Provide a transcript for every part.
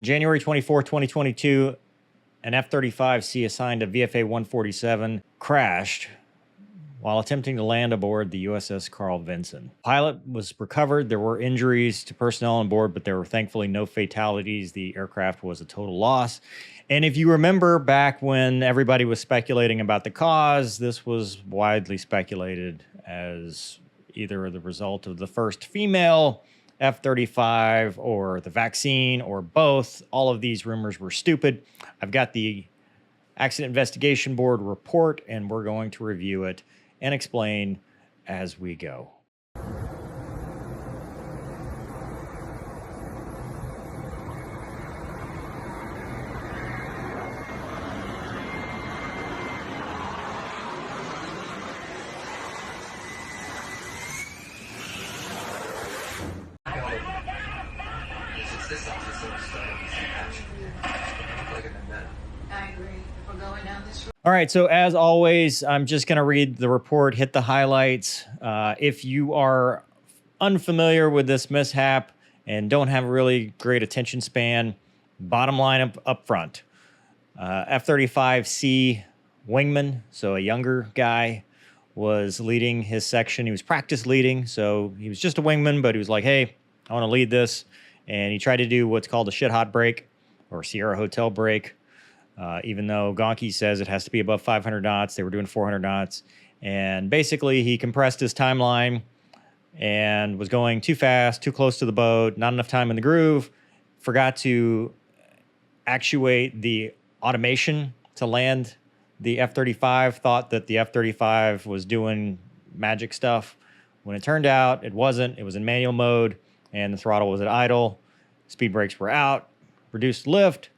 January 24, 2022, an F-35C assigned to VFA 147 crashed while attempting to land aboard the USS Carl Vinson. Pilot was recovered. There were injuries to personnel on board, but there were thankfully no fatalities. The aircraft was a total loss. And if you remember back when everybody was speculating about the cause, this was widely speculated as either the result of the first female F-35 or the vaccine or both. All of these rumors were stupid. I've got the Accident Investigation Board report, and we're going to review it and explain as we go. All right, so as always, I'm just going to read the report, hit the highlights. If you are unfamiliar with this mishap and don't have a really great attention span, bottom line up front. F-35C wingman, so a younger guy, was leading his section. He was practice leading, so he was just a wingman, but he was like, hey, I want to lead this. And he tried to do what's called a shit-hot break or Sierra Hotel break. Even though Gonky says it has to be above 500 knots, they were doing 400 knots. And basically, he compressed his timeline and was going too fast, too close to the boat, not enough time in the groove, forgot to actuate the automation to land the F-35, thought that the F-35 was doing magic stuff. When it turned out, it wasn't. It was in manual mode, and the throttle was at idle. Speed brakes were out, reduced lift.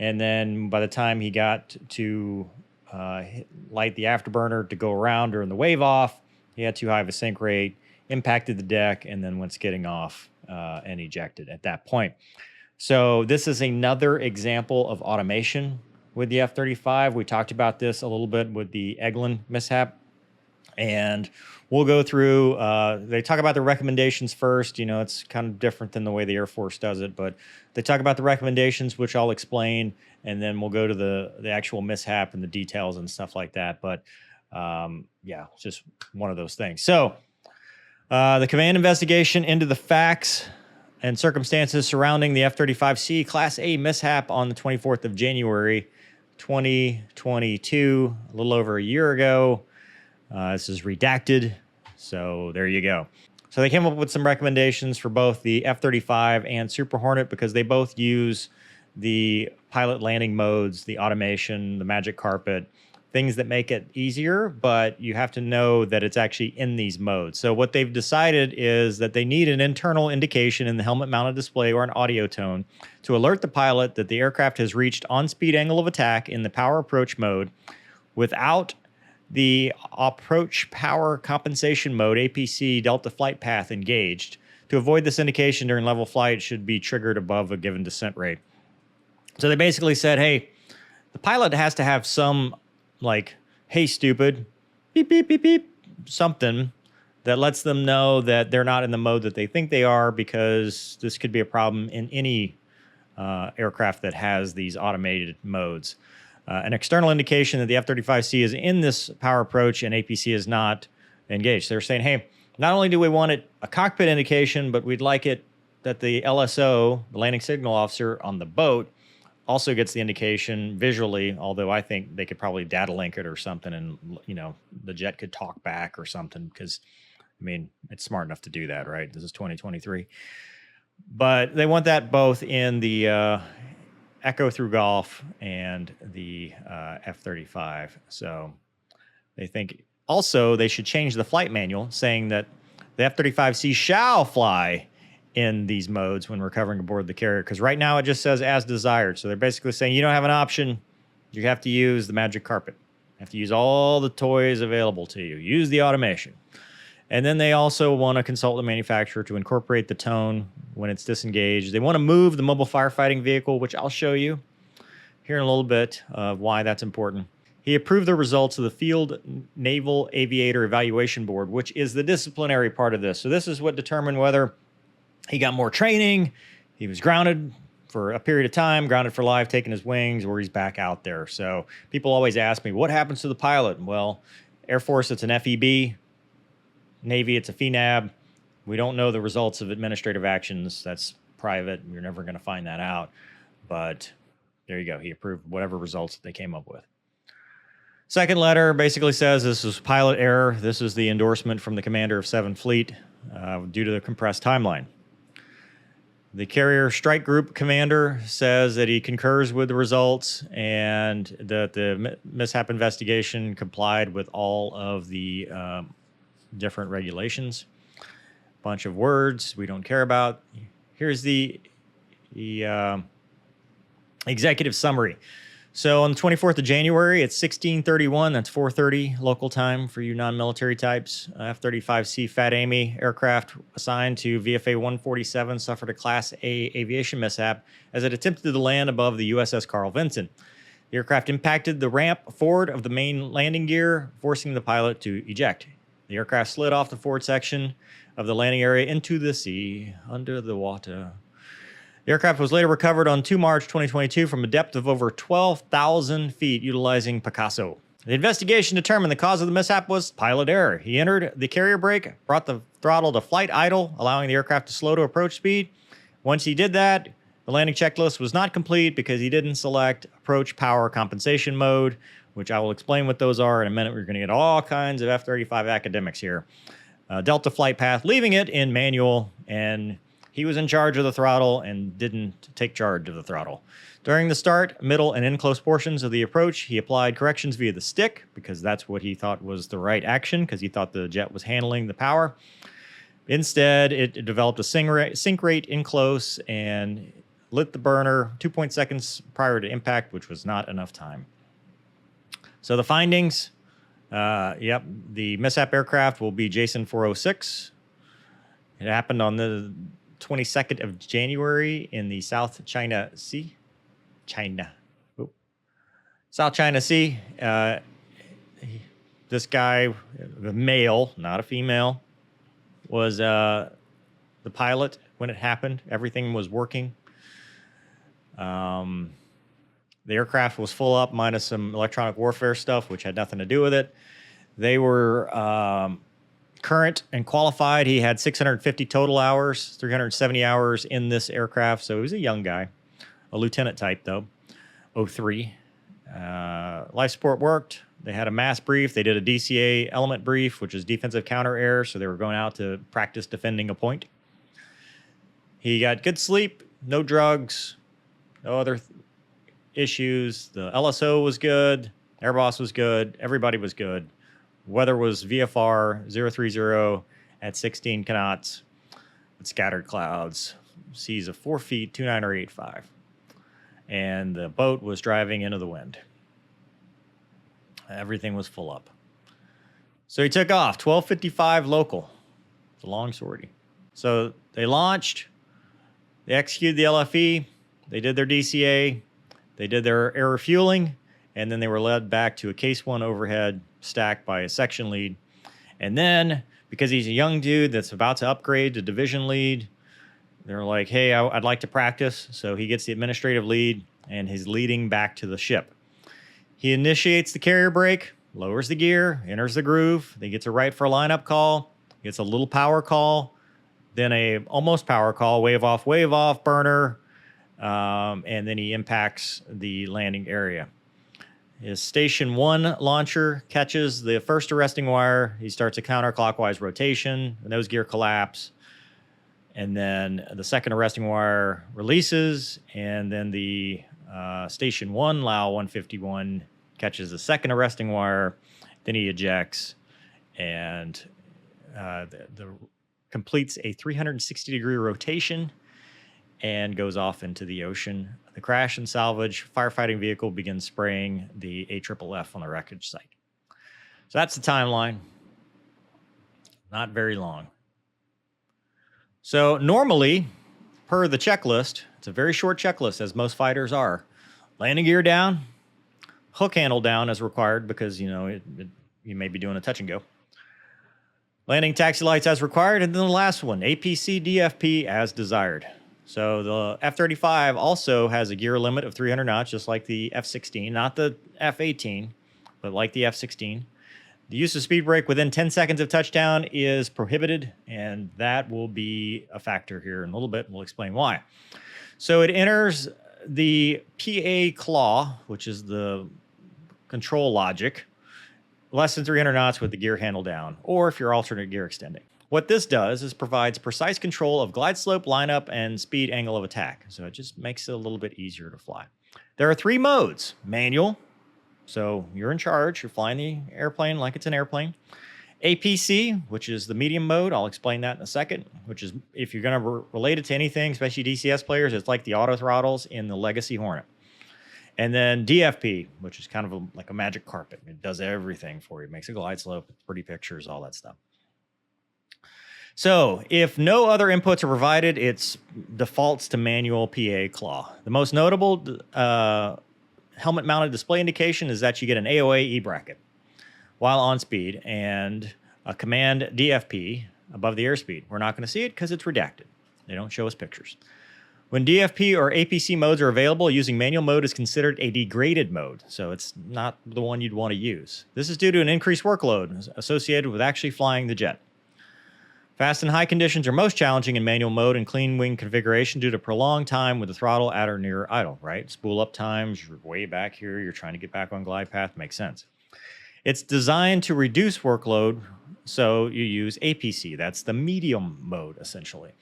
And then by the time he got to light the afterburner to go around during the wave off, he had too high of a sink rate, impacted the deck, and then went skidding off and ejected at that point. So this is another example of automation with the F-35. We talked about this a little bit with the Eglin mishap. And we'll go through, they talk about the recommendations first. You know, it's kind of different than the way the Air Force does it, but they talk about the recommendations, which I'll explain, and then we'll go to the actual mishap and the details and stuff like that. But yeah, it's just one of those things. So the command investigation into the facts and circumstances surrounding the F-35C Class A mishap on the 24th of January, 2022, a little over a year ago. This is redacted, so there you go. So they came up with some recommendations for both the F-35 and Super Hornet because they both use the pilot landing modes, the automation, the magic carpet, things that make it easier, but you have to know that it's actually in these modes. So what they've decided is that they need an internal indication in the helmet-mounted display or an audio tone to alert the pilot that the aircraft has reached on-speed angle of attack in the power approach mode without the approach power compensation mode, APC delta flight path engaged. To avoid this indication during level flight should be triggered above a given descent rate. So they basically said, hey, the pilot has to have some like, hey, stupid, beep, beep, beep, beep, something that lets them know that they're not in the mode that they think they are, because this could be a problem in any aircraft that has these automated modes. An external indication that the F-35C is in this power approach and APC is not engaged. They're saying, hey, not only do we want it a cockpit indication, but we'd like it that the LSO, the landing signal officer on the boat, also gets the indication visually, although I think they could probably data link it or something, and you know, the jet could talk back or something, because I mean, it's smart enough to do that, right? This is 2023. But they want that both in the Echo through Golf and the F-35. So they think also they should change the flight manual saying that the F-35C shall fly in these modes when recovering aboard the carrier, because right now it just says as desired. So they're basically saying you don't have an option. You have to use the magic carpet. You have to use all the toys available to you. Use the automation. And then they also want to consult the manufacturer to incorporate the tone when it's disengaged. They want to move the mobile firefighting vehicle, which I'll show you here in a little bit of why that's important. He approved the results of the Field Naval Aviator Evaluation Board, which is the disciplinary part of this. So this is what determined whether he got more training, he was grounded for a period of time, grounded for life, taking his wings, or he's back out there. So people always ask me, what happens to the pilot? Well, Air Force, it's an FEB. Navy, it's a FNAB. We don't know the results of administrative actions. That's private. You're never going to find that out. But there you go. He approved whatever results that they came up with. Second letter basically says this is pilot error. This is the endorsement from the commander of 7th Fleet due to the compressed timeline. The Carrier Strike Group commander says that he concurs with the results and that the mishap investigation complied with all of the different regulations. Bunch of words we don't care about. Here's the executive summary. So on the 24th of January, it's 16:31. That's 4:30 local time for you non-military types. F-35C Fat Amy aircraft assigned to VFA 147 suffered a Class A aviation mishap as it attempted to land above the USS Carl Vinson. The aircraft impacted the ramp forward of the main landing gear, forcing the pilot to eject. The aircraft slid off the forward section of the landing area into the sea under the water. The aircraft was later recovered on 2 March 2022 from a depth of over 12,000 feet utilizing Picasso. The investigation determined the cause of the mishap was pilot error. He entered the carrier brake, brought the throttle to flight idle, allowing the aircraft to slow to approach speed. Once he did that, the landing checklist was not complete because he didn't select approach power compensation mode, which I will explain what those are in a minute. We're going to get all kinds of F-35 academics here. Delta flight path, leaving it in manual, and he was in charge of the throttle and didn't take charge of the throttle. During the start, middle, and in-close portions of the approach, he applied corrections via the stick because that's what he thought was the right action because he thought the jet was handling the power. Instead, it developed a sync rate in close and lit the burner 2 seconds prior to impact, which was not enough time. So the findings, the mishap aircraft will be Jason 406. It happened on the 22nd of January in the South China Sea. South China Sea. This guy, the male, not a female, was the pilot when it happened. Everything was working. The aircraft was full up minus some electronic warfare stuff, which had nothing to do with it. They were current and qualified. He had 650 total hours, 370 hours in this aircraft. So he was a young guy, a lieutenant type though, 03. Life support worked. They had a mass brief. They did a DCA element brief, which is defensive counter air. So they were going out to practice defending a point. He got good sleep, no drugs, no other issues. The LSO was good. Air boss was good. Everybody was good. Weather was VFR 030 at 16 knots with scattered clouds. Seas of 4 feet, 29 or 85. And the boat was driving into the wind. Everything was full up. So he took off, 12:55 local. It's a long sortie. So they launched. They executed the LFE. They did their DCA. They did their air refueling. And then they were led back to a Case 1 overhead stacked by a section lead. And then, because he's a young dude that's about to upgrade to division lead, they're like, hey, I'd like to practice. So he gets the administrative lead, and he's leading back to the ship. He initiates the carrier brake, lowers the gear, enters the groove. Then gets a right for a lineup call, gets a little power call, then a almost power call, wave off, burner, and then he impacts the landing area. His Station 1 launcher catches the first arresting wire. He starts a counterclockwise rotation. The nose gear collapse. And then the second arresting wire releases. And then the Station 1, LAO 151, catches the second arresting wire. Then he ejects and completes a 360-degree rotation and goes off into the ocean. The crash and salvage firefighting vehicle begins spraying the AFFF on the wreckage site. So that's the timeline. Not very long. So normally, per the checklist, it's a very short checklist, as most fighters are. Landing gear down, hook handle down as required because, you may be doing a touch and go. Landing taxi lights as required, and then the last one, APC DFP as desired. So the F-35 also has a gear limit of 300 knots, just like the F-16, not the F-18, but like the F-16. The use of speed brake within 10 seconds of touchdown is prohibited, and that will be a factor here in a little bit. We'll explain why. So it enters the PA claw, which is the control logic, less than 300 knots with the gear handle down, or if you're alternate gear extending. What this does is provides precise control of glide slope, lineup, and speed angle of attack. So it just makes it a little bit easier to fly. There are 3 modes. Manual, so you're in charge. You're flying the airplane like it's an airplane. APC, which is the medium mode. I'll explain that in a second, which is if you're going to relate it to anything, especially DCS players, it's like the auto throttles in the Legacy Hornet. And then DFP, which is kind of like a magic carpet. It does everything for you. It makes a glide slope, pretty pictures, all that stuff. So if no other inputs are provided, it defaults to manual PA claw. The most notable helmet-mounted display indication is that you get an AOA E-bracket while on speed and a command DFP above the airspeed. We're not going to see it because it's redacted. They don't show us pictures. When DFP or APC modes are available, using manual mode is considered a degraded mode, so it's not the one you'd want to use. This is due to an increased workload associated with actually flying the jet. Fast and high conditions are most challenging in manual mode and clean wing configuration due to prolonged time with the throttle at or near idle, right? Spool up times, you're way back here, you're trying to get back on glide path, makes sense. It's designed to reduce workload, so you use APC. That's the medium mode, essentially.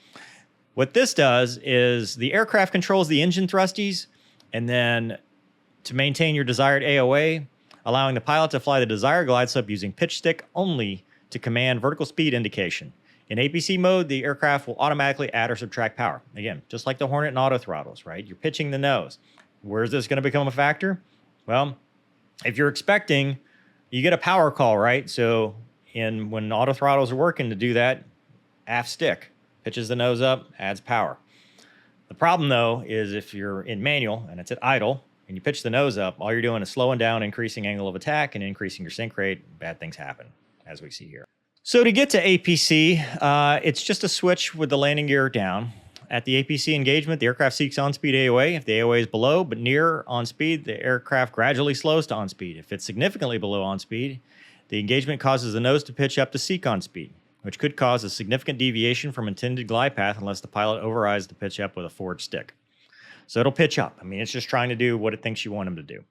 What this does is the aircraft controls the engine thrusties, and then to maintain your desired AOA, allowing the pilot to fly the desired glide slope using pitch stick only to command vertical speed indication. In APC mode, the aircraft will automatically add or subtract power. Again, just like the Hornet and auto throttles, right? You're pitching the nose. Where's this going to become a factor? Well, if you're expecting, you get a power call, right? So when auto throttles are working to do that, aft stick pitches the nose up, adds power. The problem, though, is if you're in manual and it's at idle and you pitch the nose up, all you're doing is slowing down, increasing angle of attack, and increasing your sync rate. Bad things happen, as we see here. So to get to APC, it's just a switch with the landing gear down. At the APC engagement, the aircraft seeks on-speed AOA. If the AOA is below but near on-speed, the aircraft gradually slows to on-speed. If it's significantly below on-speed, the engagement causes the nose to pitch up to seek on-speed, which could cause a significant deviation from intended glide path unless the pilot overrides the pitch up with a forward stick. So it'll pitch up. I mean, it's just trying to do what it thinks you want them to do.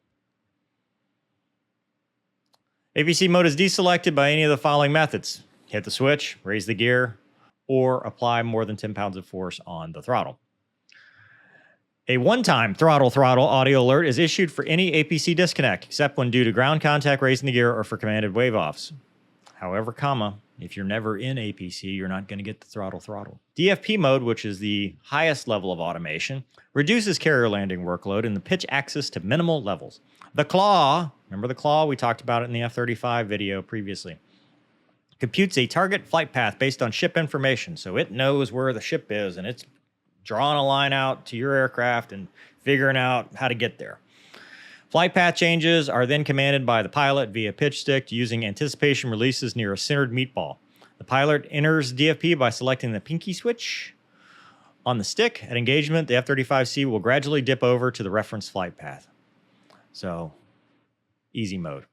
APC mode is deselected by any of the following methods. Hit the switch, raise the gear, or apply more than 10 pounds of force on the throttle. A one-time throttle audio alert is issued for any APC disconnect, except when due to ground contact, raising the gear, or for commanded wave-offs. However, if you're never in APC, you're not going to get the throttle. DFP mode, which is the highest level of automation, reduces carrier landing workload and the pitch axis to minimal levels. The claw, remember the claw? We talked about it in the F-35 video previously. Computes a target flight path based on ship information, so it knows where the ship is, and it's drawing a line out to your aircraft and figuring out how to get there. Flight path changes are then commanded by the pilot via pitch stick using anticipation releases near a centered meatball. The pilot enters DFP by selecting the pinky switch on the stick. At engagement, the F-35C will gradually dip over to the reference flight path. So, easy mode.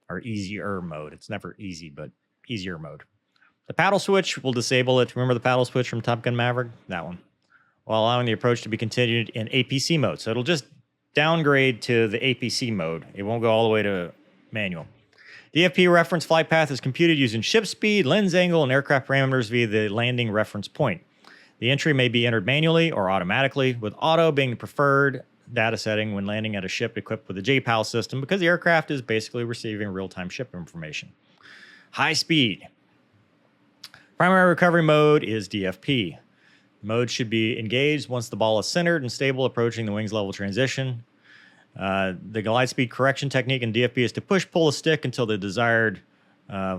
Or easier mode. It's never easy, but easier mode. The paddle switch will disable it. Remember the paddle switch from Top Gun Maverick? That one. While allowing the approach to be continued in APC mode. So it'll just downgrade to the APC mode. It won't go all the way to manual. DFP reference flight path is computed using ship speed, lens angle, and aircraft parameters via the landing reference point. The entry may be entered manually or automatically, with auto being the preferred data setting when landing at a ship equipped with a JPAL system because the aircraft is basically receiving real-time ship information. High speed. Primary recovery mode is DFP. Mode should be engaged once the ball is centered and stable approaching the wings level transition. The glide speed correction technique in DFP is to push-pull a stick until the desired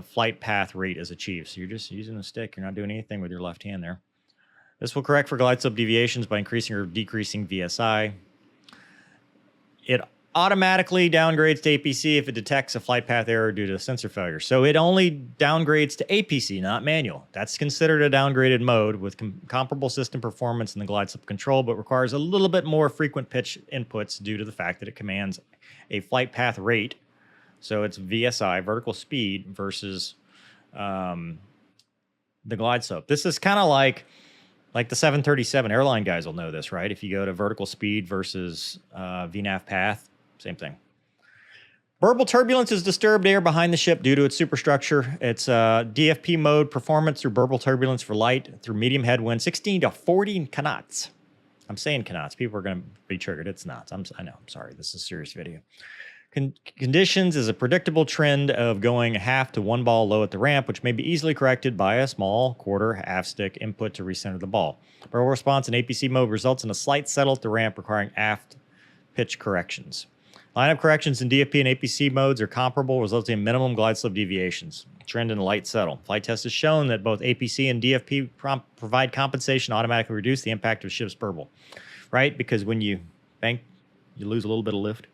flight path rate is achieved. So you're just using a stick. You're not doing anything with your left hand there. This will correct for glide slope deviations by increasing or decreasing VSI. It automatically downgrades to APC if it detects a flight path error due to sensor failure. So it only downgrades to APC, not manual. That's considered a downgraded mode with comparable system performance in the glide slope control, but requires a little bit more frequent pitch inputs due to the fact that it commands a flight path rate. So it's VSI, vertical speed, versus the glide slope. This is kind of like the 737 airline guys will know this, right? If you go to vertical speed versus VNAV path, same thing. Burble turbulence is disturbed air behind the ship due to its superstructure. It's DFP mode performance through burble turbulence for light through medium headwind, 16 to 40 knots. I'm saying knots. People are going to be triggered. It's knots. I know. I'm sorry. This is a serious video. Conditions is a predictable trend of going half to one ball low at the ramp, which may be easily corrected by a small quarter half stick input to recenter the ball. Burble response in APC mode results in a slight settle at the ramp requiring aft pitch corrections. Lineup corrections in DFP and APC modes are comparable, resulting in minimum glide slope deviations. Trend and light settle. Flight test has shown that both APC and DFP provide compensation to automatically reduce the impact of ship's burble, right? Because when you bank, you lose a little bit of lift.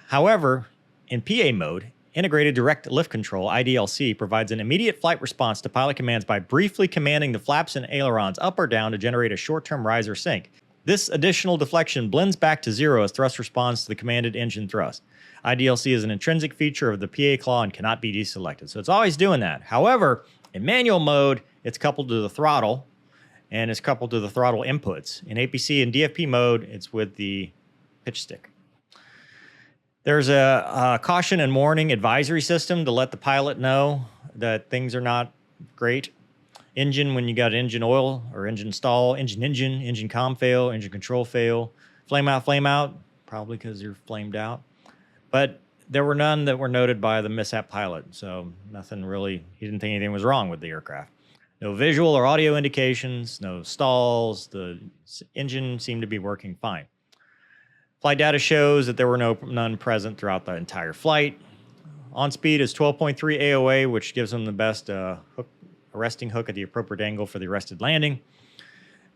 However, in PA mode, Integrated Direct Lift Control, IDLC, provides an immediate flight response to pilot commands by briefly commanding the flaps and ailerons up or down to generate a short-term rise or sink. This additional deflection blends back to zero as thrust responds to the commanded engine thrust. IDLC is an intrinsic feature of the PA claw and cannot be deselected. So it's always doing that. However, in manual mode, it's coupled to the throttle and it's coupled to the throttle inputs. In APC and DFP mode, it's with the pitch stick. There's a caution and warning advisory system to let the pilot know that things are not great. Engine, when you got engine oil or engine stall, engine com fail, engine control fail, flame out, probably because you're flamed out. But there were none that were noted by the mishap pilot, so nothing really, he didn't think anything was wrong with the aircraft. No visual or audio indications, no stalls, the engine seemed to be working fine. Flight data shows that there were none present throughout the entire flight. On speed is 12.3 AOA, which gives them the best arresting hook at the appropriate angle for the arrested landing.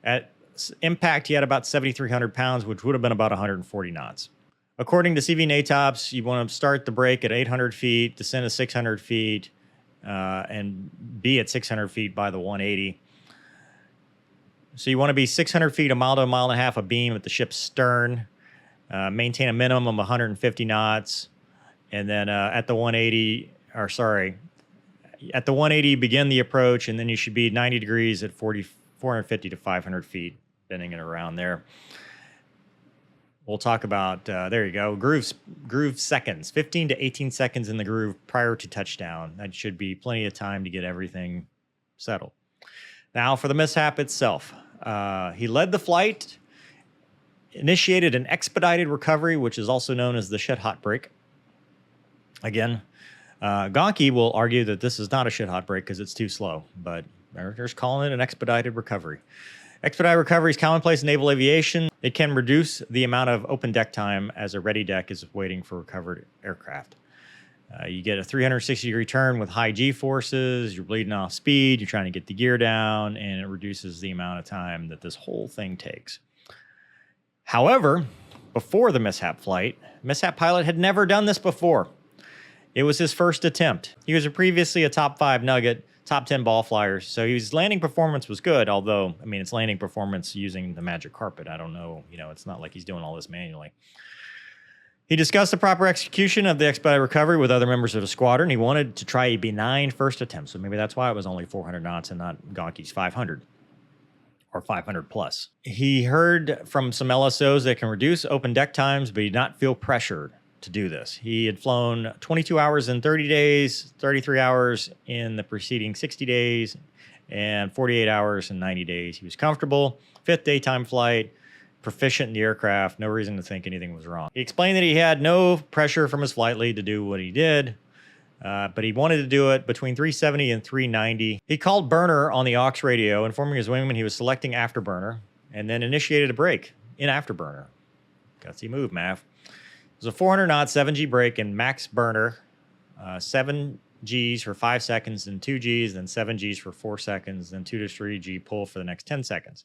At impact, he had about 7,300 pounds, which would have been about 140 knots. According to CV NATOPS, you want to start the brake at 800 feet, descend to 600 feet, and be at 600 feet by the 180. So you want to be 600 feet, a mile to a mile and a half abeam at the ship's stern. Maintain a minimum of 150 knots, and then at the 180, begin the approach, and then you should be 90 degrees at 450 to 500 feet, bending it around there. We'll talk about, there you go, groove seconds, 15 to 18 seconds in the groove prior to touchdown. That should be plenty of time to get everything settled. Now for the mishap itself. He led the flight, initiated an expedited recovery, which is also known as the shit hot brake. Again, Gonky will argue that this is not a shit hot brake because it's too slow, but they're just calling it an expedited recovery. Expedited recovery is commonplace in naval aviation. It can reduce the amount of open deck time as a ready deck is waiting for recovered aircraft. You get a 360-degree turn with high G forces, you're bleeding off speed, you're trying to get the gear down, and it reduces the amount of time that this whole thing takes. However, before the mishap flight, mishap pilot had never done this before. It was his first attempt. He was previously a top 5 nugget, top 10 ball flyer, so his landing performance was good, although, I mean, it's landing performance using the magic carpet. I don't know, it's not like he's doing all this manually. He discussed the proper execution of the expedited recovery with other members of the squadron. He wanted to try a benign first attempt, so maybe that's why it was only 400 knots and not Gonky's 500 or 500 plus. He heard from some LSOs that can reduce open deck times, but he did not feel pressured to do this. He had flown 22 hours in 30 days, 33 hours in the preceding 60 days, and 48 hours in 90 days. He was comfortable, 5th daytime flight, proficient in the aircraft, no reason to think anything was wrong. He explained that he had no pressure from his flight lead to do what he did, but he wanted to do it between 370 and 390. He called burner on the aux radio, informing his wingman he was selecting afterburner, and then initiated a brake in afterburner. Gutsy move, Mav. It was a 400 knot 7G brake and max burner, 7 Gs for 5 seconds, then 2 Gs, then 7 Gs for 4 seconds, then 2 to 3 G pull for the next 10 seconds.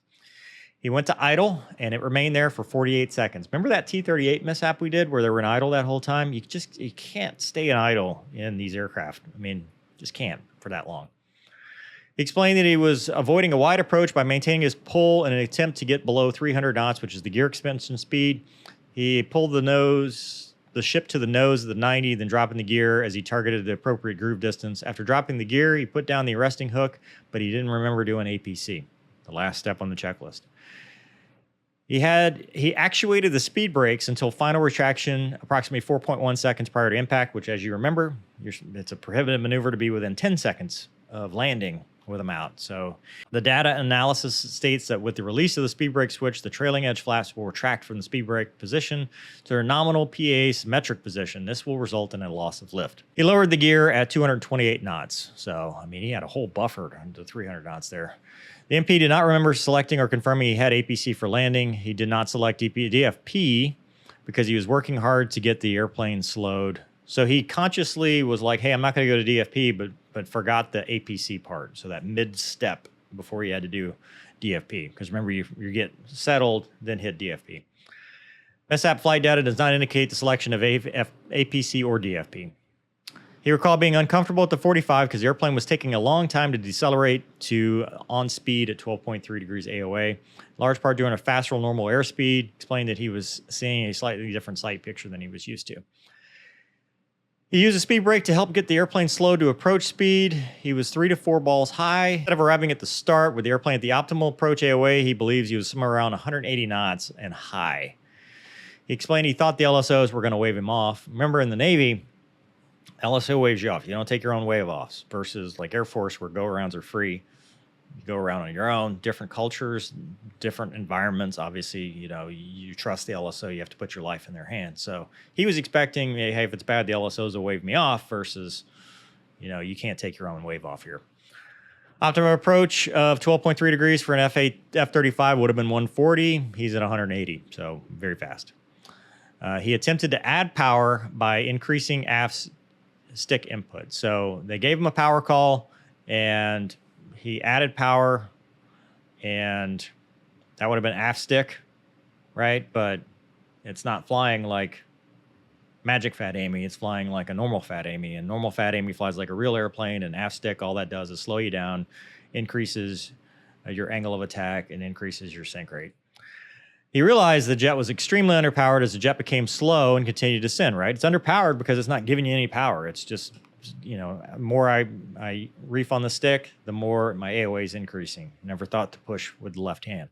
He went to idle, and it remained there for 48 seconds. Remember that T-38 mishap we did where they were in idle that whole time? You can't stay in idle in these aircraft. I mean, just can't for that long. He explained that he was avoiding a wide approach by maintaining his pull in an attempt to get below 300 knots, which is the gear expansion speed. He pulled the ship to the nose of the 90, then dropping the gear as he targeted the appropriate groove distance. After dropping the gear, he put down the arresting hook, but he didn't remember doing APC, the last step on the checklist. He actuated the speed brakes until final retraction, approximately 4.1 seconds prior to impact, which, as you remember, it's a prohibitive maneuver to be within 10 seconds of landing with them out. So the data analysis states that with the release of the speed brake switch, the trailing edge flaps will retract from the speed brake position to their nominal PA symmetric position. This will result in a loss of lift. He lowered the gear at 228 knots. So, I mean, he had a whole buffer to 300 knots there. The MP did not remember selecting or confirming he had APC for landing. He did not select DFP because he was working hard to get the airplane slowed. So he consciously was like, hey, I'm not going to go to DFP, but forgot the APC part. So that mid-step before you had to do DFP. Because remember, you get settled, then hit DFP. mishap flight data does not indicate the selection of APC or DFP. He recalled being uncomfortable at the 45 because the airplane was taking a long time to decelerate to on speed at 12.3 degrees AOA. Large part due to a faster normal airspeed. Explained that he was seeing a slightly different sight picture than he was used to. He used a speed brake to help get the airplane slowed to approach speed. He was 3 to 4 balls high. Instead of arriving at the start with the airplane at the optimal approach AOA, he believes he was somewhere around 180 knots and high. He explained he thought the LSOs were going to wave him off. Remember, in the Navy, LSO waves you off. You don't take your own wave offs versus like Air Force where go-arounds are free. You go around on your own, different cultures, different environments. Obviously, you trust the LSO. You have to put your life in their hands. So he was expecting, hey, if it's bad, the LSOs will wave me off versus, you can't take your own wave off here. Optimum approach of 12.3 degrees for an F-35 would have been 140. He's at 180, so very fast. He attempted to add power by increasing aft stick input. So they gave him a power call, and he added power, and that would have been aft stick, right? But it's not flying like Magic Fat Amy. It's flying like a normal Fat Amy, and normal Fat Amy flies like a real airplane, and aft stick, all that does is slow you down, increases your angle of attack, and increases your sink rate. He realized the jet was extremely underpowered as the jet became slow and continued to descend, right? It's underpowered because it's not giving you any power. It's just, the more I reef on the stick, the more my AOA is increasing. Never thought to push with the left hand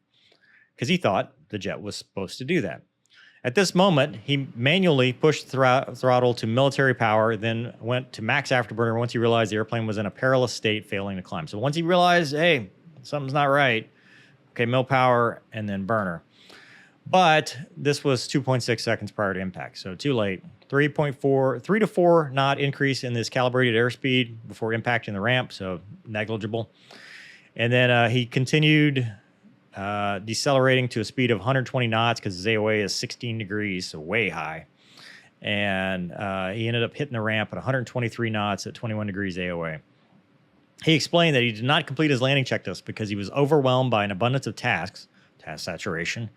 because he thought the jet was supposed to do that. At this moment, he manually pushed throttle to military power, then went to max afterburner once he realized the airplane was in a perilous state, failing to climb. So once he realized, hey, something's not right, okay, mil power and then burner. But this was 2.6 seconds prior to impact, so too late. 3 to 4 knot increase in this calibrated airspeed before impacting the ramp, so negligible. And then he continued decelerating to a speed of 120 knots because his AOA is 16 degrees, so way high. And he ended up hitting the ramp at 123 knots at 21 degrees AOA. He explained that he did not complete his landing checklist because he was overwhelmed by an abundance of tasks, task saturation.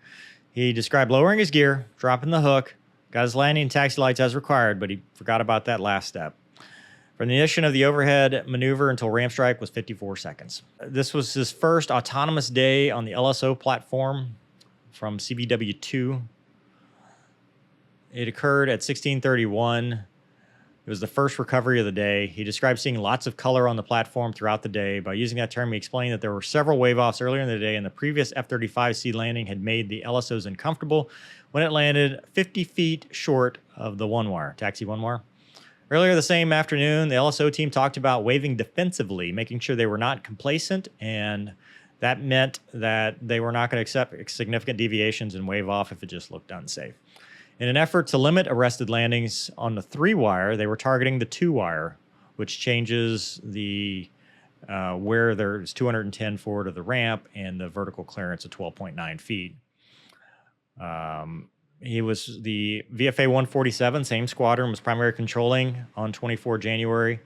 He described lowering his gear, dropping the hook, got his landing and taxi lights as required, but he forgot about that last step. From the initiation of the overhead maneuver until ramp strike was 54 seconds. This was his first autonomous day on the LSO platform from CVW-2. It occurred at 16:31. It was the first recovery of the day. He described seeing lots of color on the platform throughout the day. By using that term, he explained that there were several wave-offs earlier in the day, and the previous F-35C landing had made the LSOs uncomfortable when it landed 50 feet short of the one-wire, taxi one-wire. Earlier the same afternoon, the LSO team talked about waving defensively, making sure they were not complacent, and that meant that they were not going to accept significant deviations and wave off if it just looked unsafe. In an effort to limit arrested landings on the 3-wire, they were targeting the 2-wire, which changes the where there's 210 forward of the ramp and the vertical clearance of 12.9 feet. He was the VFA 147, same squadron, was primary controlling on 24 January.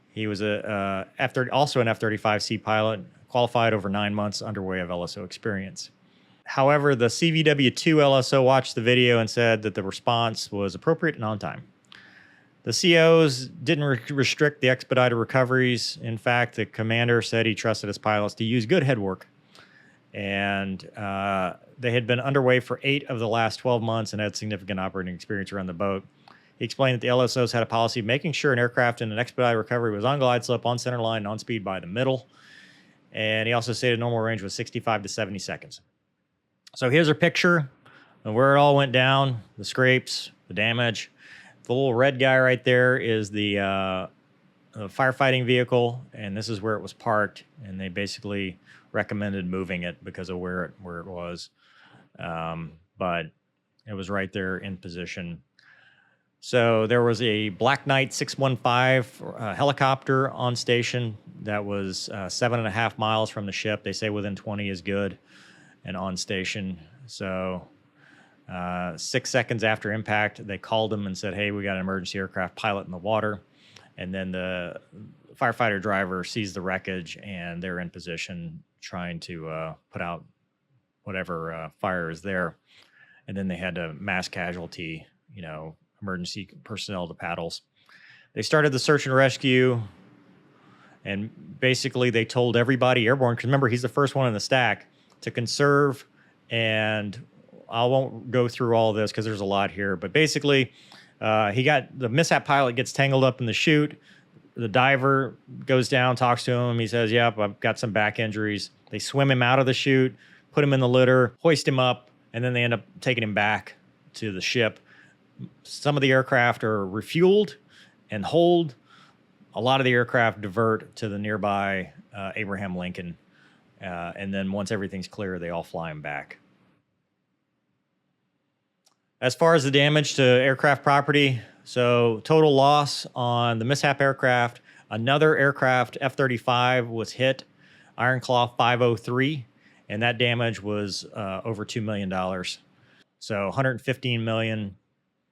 He was also an F-35C pilot, qualified over 9 months underway of LSO experience. However, the CVW-2 LSO watched the video and said that the response was appropriate and on time. The COs didn't restrict the expedited recoveries. In fact, the commander said he trusted his pilots to use good head work. And they had been underway for 8 of the last 12 months and had significant operating experience around the boat. He explained that the LSOs had a policy of making sure an aircraft in an expedited recovery was on glide slope, on center line, and on speed by the middle. And he also stated normal range was 65 to 70 seconds. So here's a picture of where it all went down, the scrapes, the damage. The little red guy right there is the firefighting vehicle, and this is where it was parked, and they basically recommended moving it because of where it was. But it was right there in position. So there was a Black Knight 615 helicopter on station that was 7.5 miles from the ship. They say within 20 is good and on station. So 6 seconds after impact, they called him and said, hey, we got an emergency aircraft pilot in the water. And then the firefighter driver sees the wreckage, and they're in position trying to put out whatever fire is there. And then they had to mass casualty, emergency personnel to paddles. They started the search and rescue, and basically they told everybody airborne, because remember, he's the first one in the stack, to conserve. And I won't go through all of this because there's a lot here, but basically the Mishap pilot gets tangled up in the chute. The diver goes down, talks to him. He says, yep, I've got some back injuries. They swim him out of the chute, put him in the litter, hoist him up, and then they end up taking him back to the ship. Some of the aircraft are refueled and holed. A lot of the aircraft divert to the nearby Abraham Lincoln. And then once everything's clear, they all fly him back. As far as the damage to aircraft property, so total loss on the Mishap aircraft, another aircraft, F-35, was hit, Iron Claw 503, and that damage was over $2 million. So $115 million,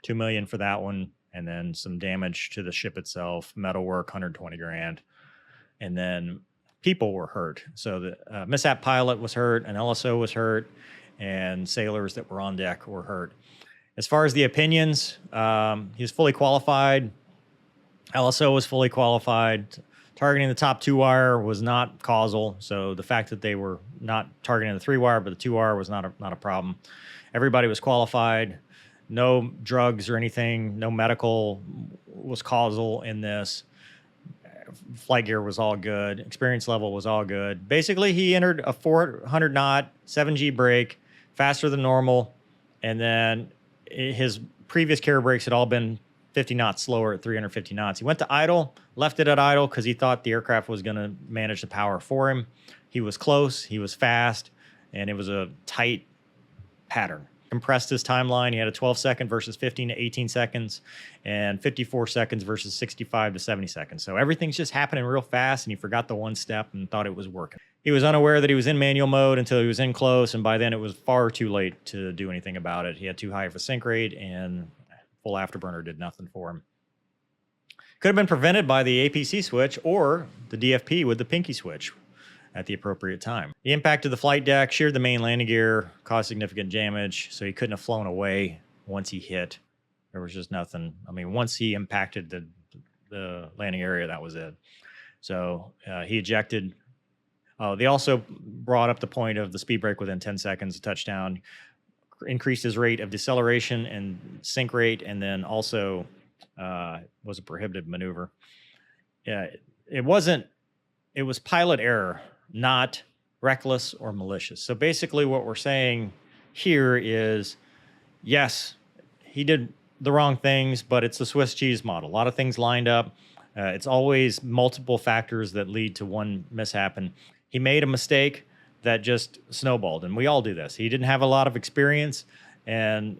$2 million for that one, and then some damage to the ship itself, metalwork, $120,000, and then people were hurt. So the Mishap pilot was hurt, an LSO was hurt, and sailors that were on deck were hurt. As far as the opinions, he was fully qualified. LSO was fully qualified. Targeting the top 2-wire was not causal. So the fact that they were not targeting the 3-wire, but the 2-wire was not a problem. Everybody was qualified. No drugs or anything. No medical was causal in this. Flight gear was all good. Experience level was all good. Basically, he entered a 400 knot, 7G brake, faster than normal, and then his previous carrier brakes had all been 50 knots slower at 350 knots. He went to idle, left it at idle because he thought the aircraft was going to manage the power for him. He was close, he was fast, and it was a tight pattern. Compressed his timeline. He had a 12-second versus 15 to 18 seconds and 54 seconds versus 65 to 70 seconds. So everything's just happening real fast, and he forgot the one step and thought it was working. He was unaware that he was in manual mode until he was in close, and by then it was far too late to do anything about it. He had too high of a sink rate, and full afterburner did nothing for him. Could have been prevented by the APC switch or the DFP with the pinky switch at the appropriate time. He impacted the flight deck, sheared the main landing gear, caused significant damage, so he couldn't have flown away once he hit. There was just nothing. I mean, once he impacted the landing area, that was it. So he ejected. They also brought up the point of the speed brake within 10 seconds of touchdown, increased his rate of deceleration and sink rate, and then also was a prohibitive maneuver. It was pilot error, not reckless or malicious. So basically what we're saying here is, yes, he did the wrong things, but it's the Swiss cheese model. A lot of things lined up. It's always multiple factors that lead to one mishap. And he made a mistake that just snowballed. And we all do this. He didn't have a lot of experience. And,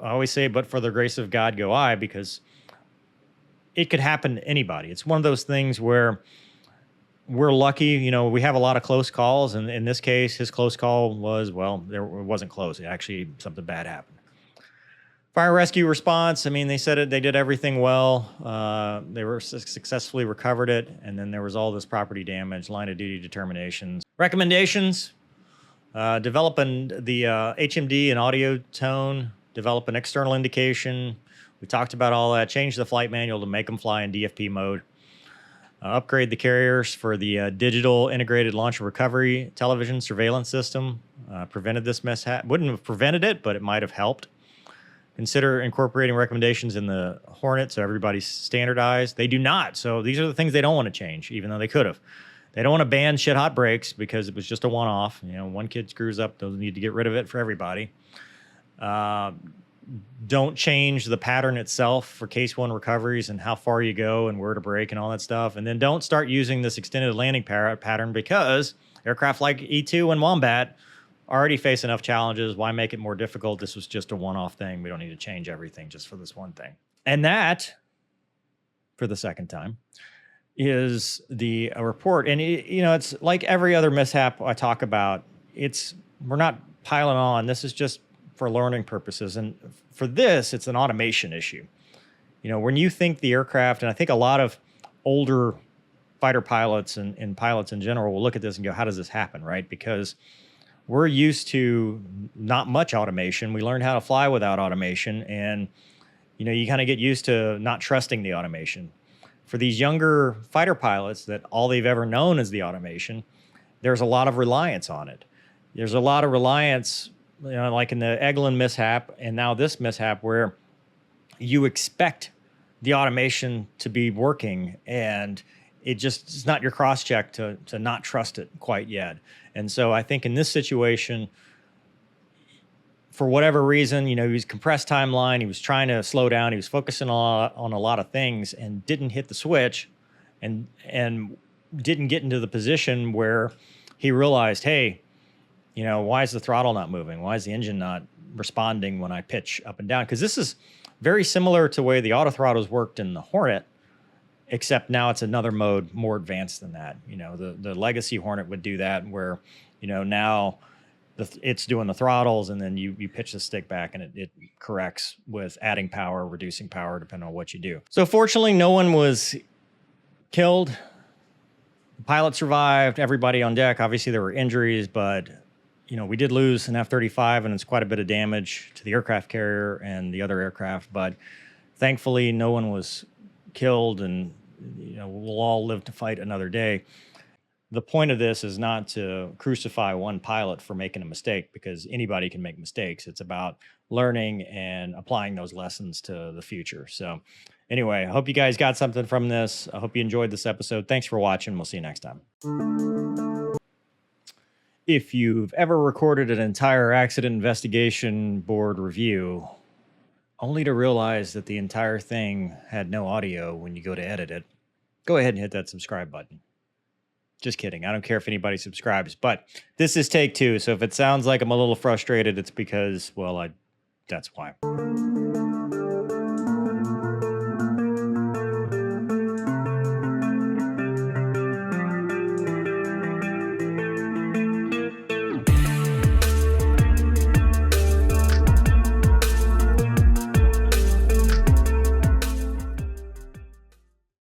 I always say, but for the grace of God go I, because it could happen to anybody. It's one of those things where we're lucky, we have a lot of close calls. And in this case, his close call was, it wasn't close. Actually, something bad happened. Fire rescue response, they said they did everything well. They were successfully recovered it. And then there was all this property damage, line of duty determinations. Recommendations, Developing the HMD and audio tone, develop an external indication. We talked about all that. Change the flight manual to make them fly in DFP mode. Upgrade the carriers for the digital integrated launch and recovery television surveillance system. Prevented this mishap. Wouldn't have prevented it, but it might have helped. Consider incorporating recommendations in the Hornet so everybody's standardized. They do not. So these are the things they don't want to change, even though they could have. They don't want to ban shit hot brakes because it was just a one-off. You know, one kid screws up, doesn't need to get rid of it for everybody. Don't change the pattern itself for case one recoveries and how far you go and where to brake and all that stuff. And then don't start using this extended landing pattern because aircraft like E2 and Wombat already face enough challenges. Why make it more difficult? This was just a one-off thing. We don't need to change everything just for this one thing. And that, for the second time, is the report. And you know, it's like every other mishap I talk about. We're not piling on. This is just for learning purposes. And for this, it's an automation issue. You know, when you think the aircraft, and I think a lot of older fighter pilots and pilots in general will look at this and go, how does this happen, right? Because we're used to not much automation. We learned how to fly without automation. And, you know, you kind of get used to not trusting the automation. For these younger fighter pilots that all they've ever known is the automation, there's a lot of reliance on it. There's a lot of reliance, you know, like in the Eglin mishap and now this mishap where you expect the automation to be working and it's not your cross check to not trust it quite yet. And so I think in this situation, for whatever reason, you know, he was compressed timeline. He was trying to slow down. He was focusing on a lot of things and didn't hit the switch and didn't get into the position where he realized, hey, you know, why is the throttle not moving? Why is the engine not responding when I pitch up and down? Because this is very similar to the way the auto throttles worked in the Hornet, except now it's another mode more advanced than that. You know, the legacy Hornet would do that where, you know, now it's doing the throttles and then you pitch the stick back and it corrects with adding power, reducing power, depending on what you do. So fortunately, no one was killed. The pilot survived, everybody on deck. Obviously, there were injuries, but, you know, we did lose an F-35 and it's quite a bit of damage to the aircraft carrier and the other aircraft. But thankfully, no one was killed and, you know, we'll all live to fight another day. The point of this is not to crucify one pilot for making a mistake because anybody can make mistakes. It's about learning and applying those lessons to the future. So anyway, I hope you guys got something from this. I hope you enjoyed this episode. Thanks for watching. We'll see you next time. If you've ever recorded an entire accident investigation board review, only to realize that the entire thing had no audio when you go to edit it, go ahead and hit that subscribe button. Just kidding. I don't care if anybody subscribes, but this is take two. So if it sounds like I'm a little frustrated, it's because, well, that's why.